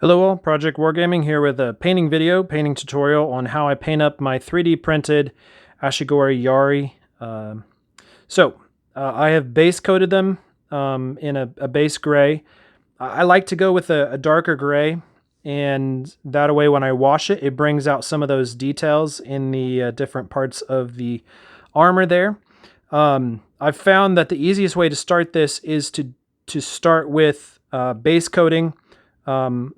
Hello all, Project Wargaming here with a painting tutorial on how I paint up my 3D printed Ashigaru Yari. I have base coated them in a base gray. I like to go with a darker gray, and that way when I wash it, it brings out some of those details in the different parts of the armor there. I've found that the easiest way to start this is to start with base coating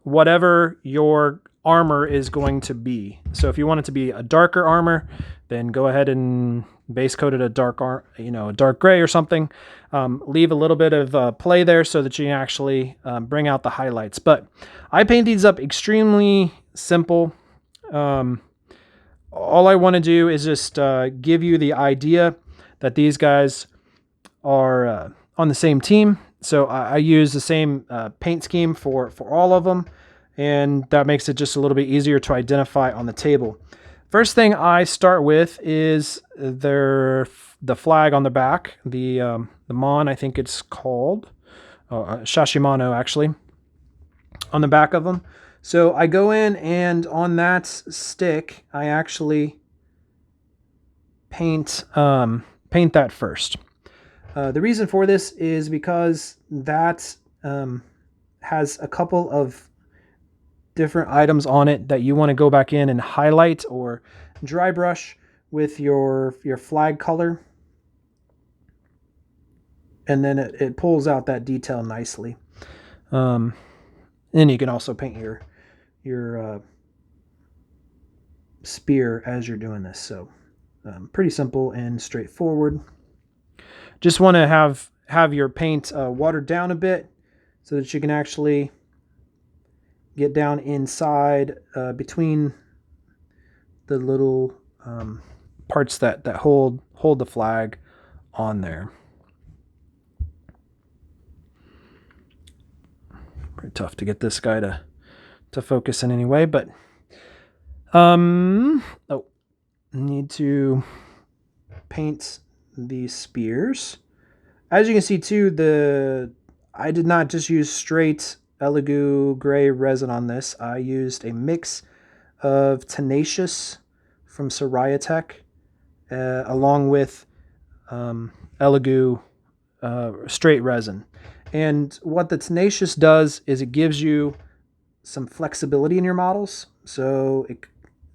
whatever your armor is going to be. So if you want it to be a darker armor, then go ahead and base coat it a a dark gray or something. Leave a little bit of play there so that you can actually bring out the highlights. But I paint these up extremely simple. All I want to do is just give you the idea that these guys are on the same team. So I use the same paint scheme for all of them, and that makes it just a little bit easier to identify on the table. First thing I start with is the flag on the back, the Mon, I think it's called, Shashimano actually, on the back of them. So I go in and on that stick, I actually paint that first. The reason for this is because that has a couple of different items on it that you want to go back in and highlight or dry brush with your flag color, and then it pulls out that detail nicely. And you can also paint your spear as you're doing this. So pretty simple and straightforward. Just want to have your paint watered down a bit so that you can actually get down inside between the little parts that hold the flag on there. Pretty tough to get this guy to focus in any way, but need to paint these spears. As you can see too, I did not just use straight Elegoo gray resin on this. I used a mix of Tenacious from Soraya along with Elegoo straight resin. And what the Tenacious does is it gives you some flexibility in your models, so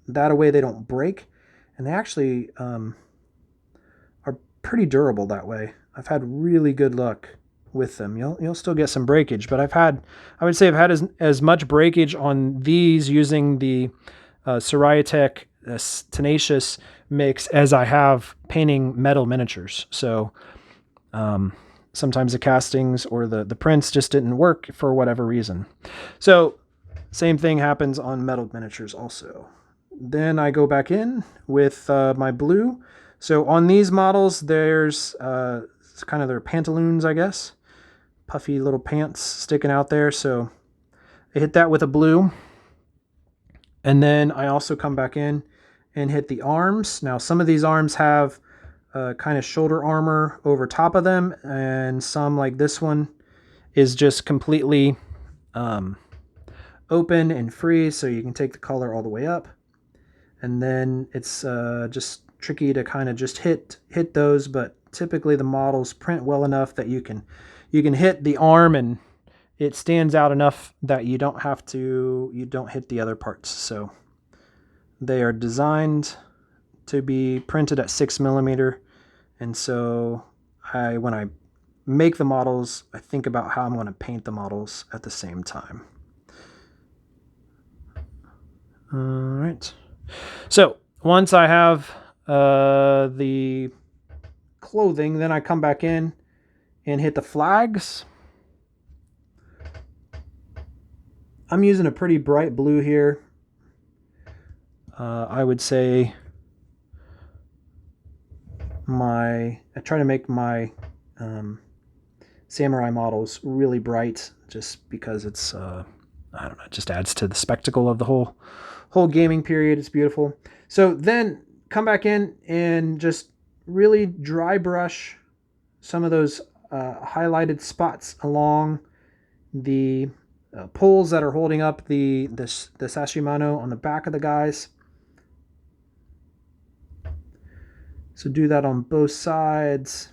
that way they don't break, and they actually are pretty durable that way. I've had really good luck with them. You'll still get some breakage, but I would say I've had as much breakage on these using the Soraya Tenacious mix as I have painting metal miniatures. So sometimes the castings or the prints just didn't work for whatever reason. So same thing happens on metal miniatures also. Then I go back in with my blue. So on these models, there's kind of their pantaloons, I guess. Puffy little pants sticking out there. So I hit that with a blue. And then I also come back in and hit the arms. Now some of these arms have kind of shoulder armor over top of them, and some like this one is just completely open and free, so you can take the color all the way up. And then it's just tricky to kind of just hit those, but typically the models print well enough that you can hit the arm and it stands out enough that you don't hit the other parts. So they are designed to be printed at 6mm, and so when I make the models, I think about how I'm going to paint the models at the same time. All right. So once I have the clothing, then I come back in and hit the flags. I'm using a pretty bright blue here. I would say I try to make my samurai models really bright, just because it's I don't know, it just adds to the spectacle of the whole gaming period. It's beautiful. So then come back in and just really dry brush some of those highlighted spots along the poles that are holding up the sashimano on the back of the guys. So do that on both sides.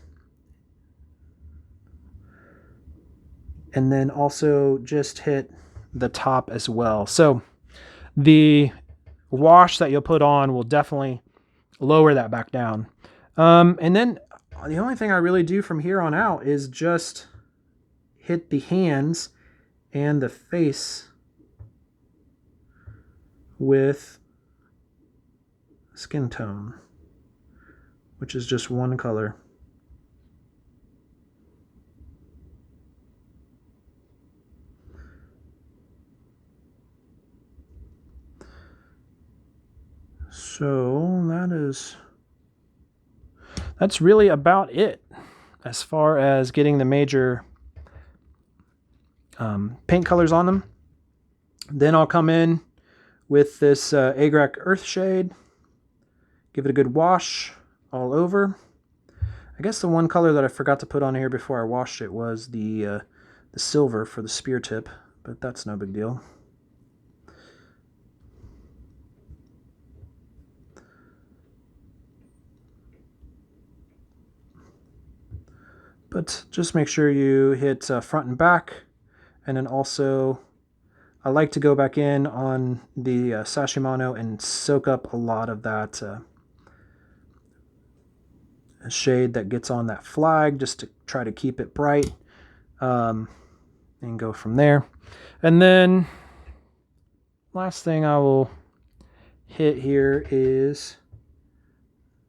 And then also just hit the top as well. So the wash that you'll put on will definitely lower that back down. And then the only thing I really do from here on out is just hit the hands and the face with skin tone, which is just one color. So that's really about it as far as getting the major paint colors on them. Then I'll come in with this Agrek Earth Shade, give it a good wash all over. I guess the one color that I forgot to put on here before I washed it was the silver for the spear tip, but that's no big deal. But just make sure you hit front and back, and then also I like to go back in on the sashimano and soak up a lot of that shade that gets on that flag, just to try to keep it bright, and go from there. And then last thing I will hit here is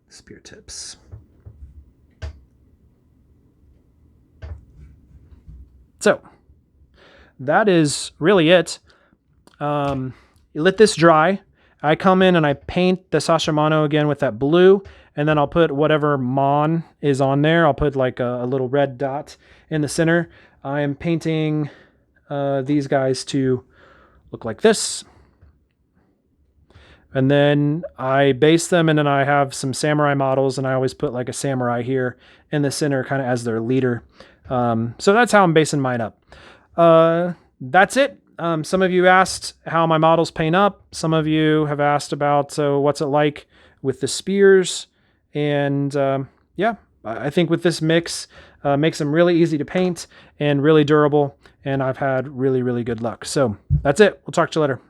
spear tips. So that is really it. You let this dry. I come in and I paint the sashimano again with that blue, and then I'll put whatever mon is on there. I'll put like a little red dot in the center. I am painting these guys to look like this. And then I base them, and then I have some samurai models, and I always put like a samurai here in the center kind of as their leader. So that's how I'm basing mine up. That's it. Some of you asked how my models paint up. Some of you have asked about what's it like with the spears. And yeah, I think with this mix, makes them really easy to paint and really durable. And I've had really, really good luck. So that's it. We'll talk to you later.